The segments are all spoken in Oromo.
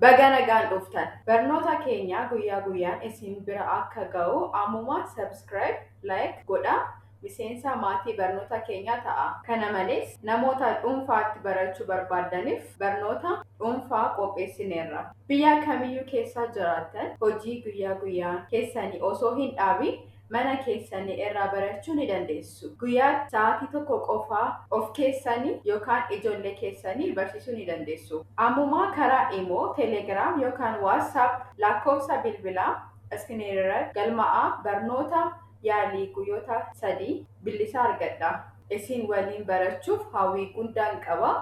Baganagaan dhuftan. Barnoota keenya guyyaa guyyaan isin bira akka ga'u ammuma subscribe, like godhaa. Miseensa maatii barnoota keenyaa ta'a. Kana malees namoota dhuunfaatti barachuu barbaadaniif barnoota dhuunfaa qopheessineerra. Biyya kamiyyuu keessa jiraattan hojii guyyaa guyyaa keessanii osoo hin dhaabiin mana keessanii irraa barachuu ni dandeessu. Guyyaa sa'aatii tokko qofaa of keessanii yookaan ijoollee keessanii barsiisuu ni dandeessu. Ammuma karaa Imo, Telegram yookaan WhatsApp lakkoofsa bilbilaa iskiriinirra galmaa'aa barnoota yaalii guyyoota 3 bilisa argadha. Isin waliin barachuuf hawwii guddaan qaba.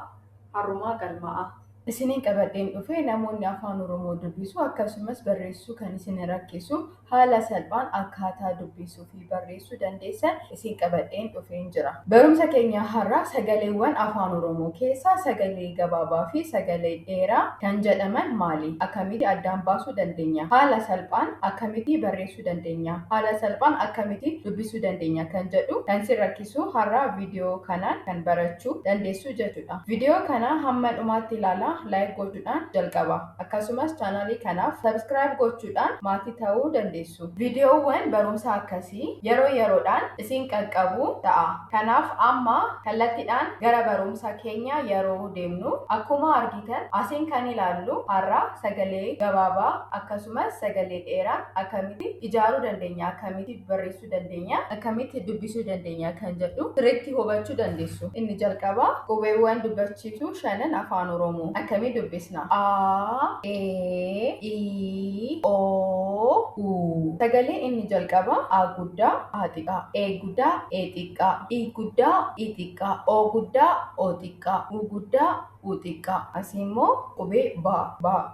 Haruma galmaa'aa. Isiniin qabadheen dhufe namoonni afaan Oromoo dubbisu akkasumas barreessuu kan isin rakkisu haala salphaan akkaataa dubbisuu fi barreessuu dandeessan isin qabadheen dhufeen jira. Barumsa keenya har'a sagaleewwan afaan Oromoo keessaa sagalee gabaabaa fi sagalee dheeraa kan jedhaman maali? Akkamitti addaan baasuu dandeenya? Haala salphaan akkamitti barreessuu dandeenya? Haala salphaan akkamitti dubbisuu dandeenya kan jedhu kan isin rakkisu har'a viidiyoo kanaan kan barachuu dandeessu jechuudha. Viidiyoo kana hamma dhumaatti ilaalaa. Like gochuudhaan jalqaba. Akkasumas chaanalii kanaaf subscribe gochuudhaan maatii ta'uu dandeessu. Viidiyoowwan barumsa akkasii yeroo yeroodhaan isin qaqqabu ta'a. Kanaaf amma kallattiidhaan gara barumsa keenya yeroo deemnu akkuma argitan asiin kan ilaallu har'a sagalee gabaabaa akkasumas sagalee dheeraa akkamitti ijaaruu dandeenya, akkamitti barreessuu dandeenya, akkamitti dubbisuu dandeenya kan jedhu sirriitti hubachuu dandeessu. Inni jalqaba qubeewwan dubbachiisuu 5 afaan Oromoo. Akkami dubbisna? A, E, I, O, U. Sagalee inni jalqaba A guddaa, A xiqqaa, E guddaa, E xiqqaa, I guddaa, I xiqqaa, O guddaa, O xiqqaa, U guddaa, U xiqqaa. Asii immoo qubee ba.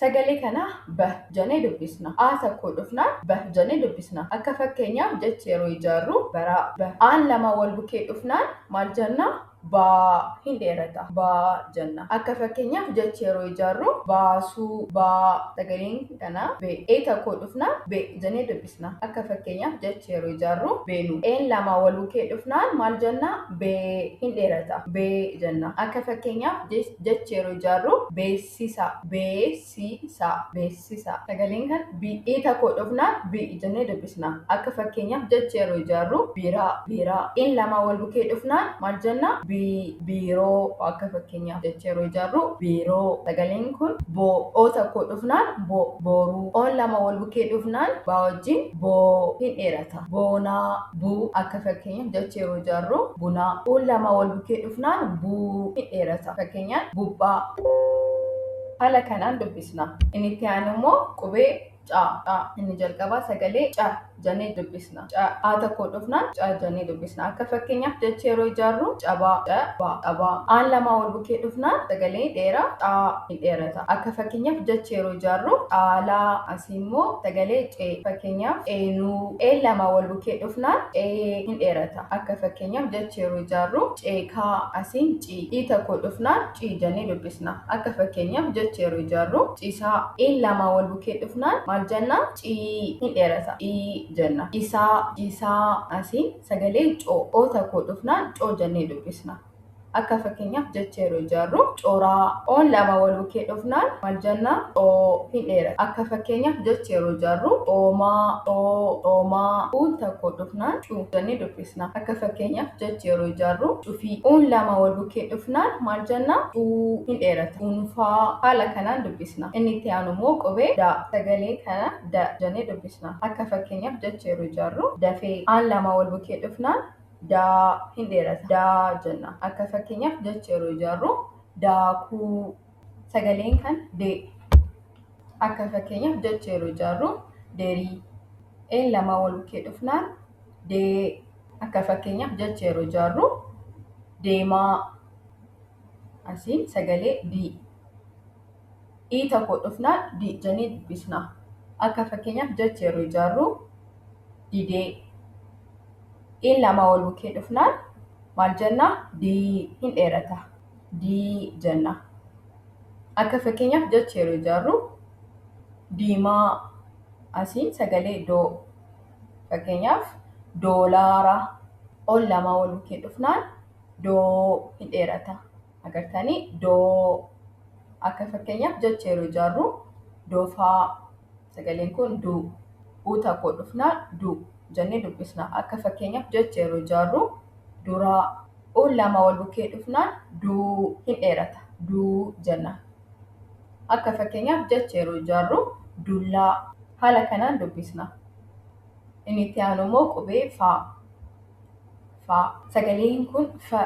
Sagalee kana ba jennee dubbisna. A tokko dhufnaan ba jennee dubbisna. Akka fakkeenyaaf jecha yeroo ijaarru bara ba. Aan lama wal bukkee dhufnaan maal jenna? Ba hin dheerata. Ba jenna. Akka fakkeenyaaf jecha yeroo ijaarru baasuu ba. Sagaleen kana be. E tokko dhufnaan be jennee dubbisna. Akka fakkeenyaaf jecha yeroo ijaarru beenu. Een lama wal bukkee dhufnaan maal jenna? Be hin dheerata. Be jenna. Akka fakkeenyaaf jecha yeroo ijaarru beeksisa. Beeksisa. Sagaleen kan bi. E tokko dhufnaan bi jennee dubbisna. Akka fakkeenyaaf jecha yeroo ijaarru biiraa. Een lama wal bukkee dhufnaan maal jenna? Biiroo. Akka fakkeenyaaf jecha yeroo ijaarru biiroo. Sagaleen kun boo. O tokko dhufnaan booruu. Oon lama wal bukkee dhufnaan baa wajjin boo hin dheerata. Boonaa. Buu. Akka fakkeenyaaf jecha yeroo ijaarru bunaa. Uun lama wal bukkee dhufnaan buu hin dheerata. Fakkeenyaaf bubbaa. Haala kanaan dubbisna. Inni itti aanu immoo qubee caa. Inni jalqabaa sagalee caa jennee dubbisna. A tokko dhufnaan caa jennee dubbisna. Akka fakkeenyaaf jecha yeroo ijaarru cabaa. Aan lama wal bukkee dhufnaan sagalee dheeraa xaa hin dheerata. Akka fakkeenyaaf jecha yeroo ijaarru caalaa. Asii immoo sagalee cee. Fakkeenyaaf eenuu. Een lama wal bukkee dhufnaan cee hin dheerata. Akka fakkeenyaaf jecha yeroo ijaarru ceekaa. Asiin cii. I tokko dhufnaan cii jennee dubbisna. Akka fakkeenyaaf jecha yeroo ijaarru ciisaa. Een lama wal bukkee dhufnaan maal jenna? Cii hin dheerata. Jenna. Isaa. Asiin sagalee coo. O tokko dhufnaan coo jennee dubbisna. Akka fakkeenyaaf jecha yeroo ijaarru coraa. Oon lama wal bukkee dhufnaan maal jenna? Coo hin dheerata. Akka fakkeenyaaf jecha yeroo ijaarru coomaa. Uun tokko dhufnaan cuu jennee dubbisna. Akka fakkeenyaaf jecha yeroo ijaarru cufii. Uun lama wal bukkee dhufnaan maal jenna? Cuu hin dheerata. Cuunfaa. Haala kanaan dubbisna. Inni itti aanu immoo qubee da. Sagalee kana da jennee dubbisna. Akka fakkeenyaaf jecha yeroo ijaarru dafee. Aan lama wal bukkee dhufnaan daa hin dheerata. Daa jenna. Akka fakkeenyaaf jecha yeroo ijaarru daakuu. Sagaleen kan dee. Akka fakkeenyaaf jecha yeroo ijaarru deerii. Een lama wal bukkee dhufnaan dee. Akka fakkeenyaaf jecha yeroo ijaarru deemaa. Asiin sagalee dii. I tokko dhufnaan di jennee dubbisna. Akka fakkeenyaaf jecha yeroo ijaarru didee. Een lama wal bukkee dhufnaan maal jenna? Dii hin dheerata. Dii jenna. Akka fakkeenyaaf jecha yeroo ijaarru diimaa. Asiin sagalee doo. Fakkeenyaaf doolaara. Oon lama wal bukkee dhufnaan doo hin dheerata. Agartanii doo. Akka fakkeenyaaf jecha yeroo ijaarru doofaa. Sagaleen kun duu. U tokko dhufnaan duu jennee dubbisna. Akka fakkeenyaaf jecha yeroo ijaarru duraa. Uun lama wal bukkee dhufnaan duu hin dheerata. Duu jenna. Akka fakkeenyaaf jecha yeroo ijaarru dullaa. Haala kanaan dubbisna. Inni itti aanu immoo qubee faa. Faa. Sagaleen kun fa.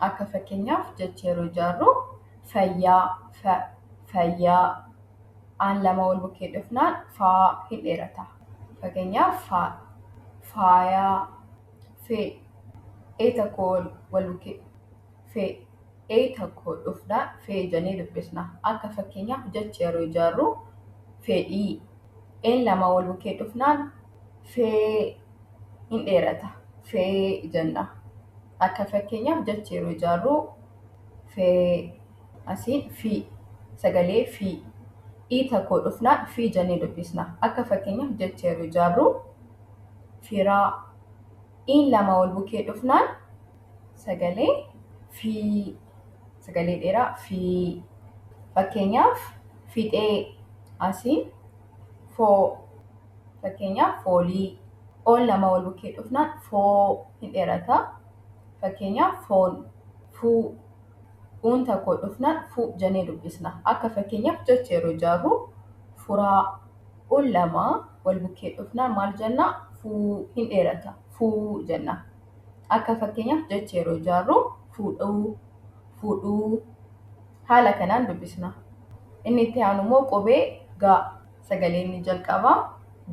Akka fakkeenyaaf jecha yeroo ijaarru fayyaa. Fa. Fayyaa. Aan lama wal bukkee dhufnaan faa hin dheerata. Fakkeenyaaf faa. Faayaa. Fee. Ee tokko wal bukkee. Fee. Ee tokko dhufnaan fee jennee dubbisna. Akka fakkeenyaaf jecha yeroo ijaarru fedhii. Een lama wal bukkee dhufnaan fee hin dheerata. Fee jenna. Akka fakkeenyaaf jecha yeroo ijaarru fee. Asiin fi. Sagalee fi. Ii tokko dhufnaan fi jennee dubbisna. Akka fakkeenyaaf jecha yeroo ijaarru firaa. Iin lama wal bukkee dhufnaan sagalee fi. Sagalee dheeraa fi. Fakkeenyaaf fixee. Asiin foo. Fakkeenyaaf foolii. Oon lama wal bukkee dhufnaan foo hin dheerata. Fakkeenyaaf foon. Fuu. Uun tokko dhufnaan fuu jennee dubbisna. Akka fakkeenyaaf jecha yeroo ijaarru furaa. Uun lama wal bukkee dhufnaan maal jenna? Fuu hin dheerata. Fuu jenna. Akka fakkeenyaaf jecha yeroo ijaarru fuudhuu. Fuudhuu. Haala kanaan dubbisna. Inni itti aanu immoo qubee gaa. Sagaleen inni jalqabaa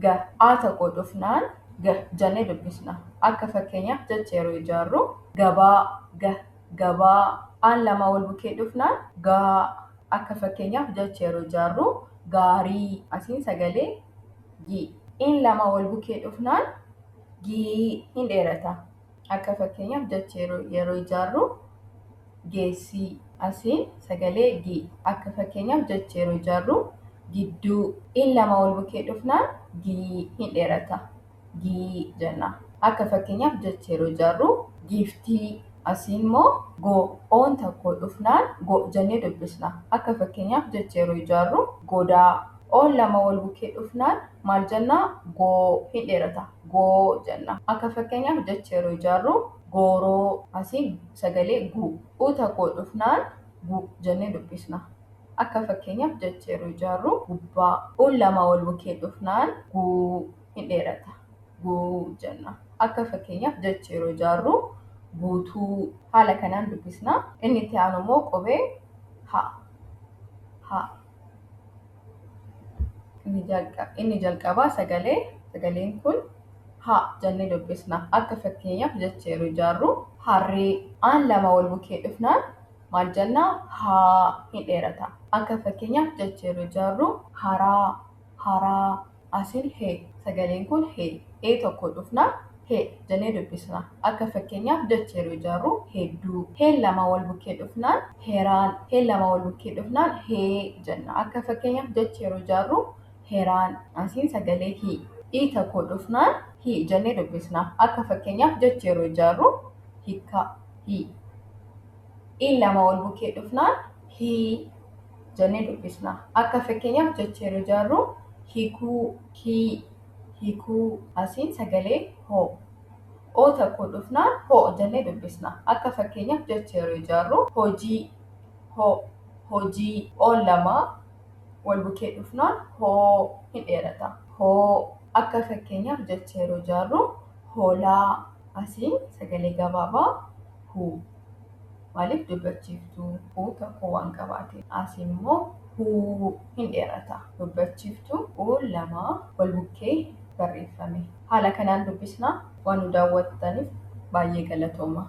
ga. Aa tokko dhufnaan ga jennee dubbisna. Akka fakkeenyaaf jecha yeroo ijaarru gabaa. Ga. Gabaa. Aan lama wal bukkee dhufnaan gaa. Akka fakkeenyaaf jecha yeroo ijaarru gaarii. Asiin sagalee gii. Iin lama wal bukkee dhufnaan gii hin dheerata. Akka fakkeenyaaf jecha yeroo ijaarru geessii. Asiin sagalee gii. Akka fakkeenyaaf jecha yeroo ijaarru gidduu. Iin lama wal bukkee dhufnaan gii hin dheerata. Gii jenna. Akka fakkeenyaaf jecha yeroo ijaarru giiftii. Asiin immoo goo. Oon tokko dhufnaan go jennee dubbisna. Akka fakkeenyaaf jecha yeroo ijaarru godaa. Oon lama wal bukkee dhufnaan maal jennaa? Goo hin dheerata. Goo jenna. Akka fakkeenyaaf jecha yeroo ijaarru gooroo. Asiin sagalee guu. Uu tokko dhufnaan guu jennee dubbisna. Akka fakkeenyaaf jecha yeroo ijaarru gubbaa. Uun lama wal bukkee dhufnaan guu hin dheerata. Guu jenna. Akka fakkeenyaaf jecha yeroo ijaarru guutuu. Haala kanaan dubbisna. Inni itti aanu immoo qubee ha. Ha. Inni jalqabaa sagaleen kun ha jennee dubbisna. Akka fakkeenyaaf jecha yeroo ijaarru harree. Aan lama wal bukkee dhufnaan maal jennaa? Haa hin dheerata. Akka fakkeenyaaf jecha yeroo ijaarru haraa. Haraa. Asiin hee. Sagaleen kun hee. Ee tokko dhufnaan hee jennee dubbisna. Akka fakkeenyaaf jecha yeroo ijaarru hedduu. Heen lama wal bukkee dhufnaan heeraan. Heen lama wal bukkee dhufnaan hee jenna. Akka fakkeenyaaf jecha yeroo ijaarru heeraan. Asiin sagalee hii. Ii tokko dhufnaan hii jennee dubbisna. Akka fakkeenyaaf jecha yeroo ijaarru hiika. Hii. Iin lama wal bukkee dhufnaan hii jennee dubbisna. Akka fakkeenyaaf jecha yeroo ijaarru hiikuu. Hii. Hiikuu. Asiin sagalee hoo. Oo tokko dhufnaan hoo jennee dubbisna. Akka fakkeenyaaf jecha yeroo ijaarru hojii. Hoo. Hojii. Oon lama wal bukkee dhufnaan hoo hin dheerata. Hoo. Akka fakkeenyaaf jecha yeroo ijaarru hoolaa. Asiin sagalee gabaabaa huu. Maaliif dubbachiiftuu? Huu tokko waan qabaate. Asiin immoo huu hin dheerata. Dubbachiiftuu uun lama wal bukkee barreeffame. Haala kanaan dubbisna. Waan nu daawwattaniif baay'ee galatooma.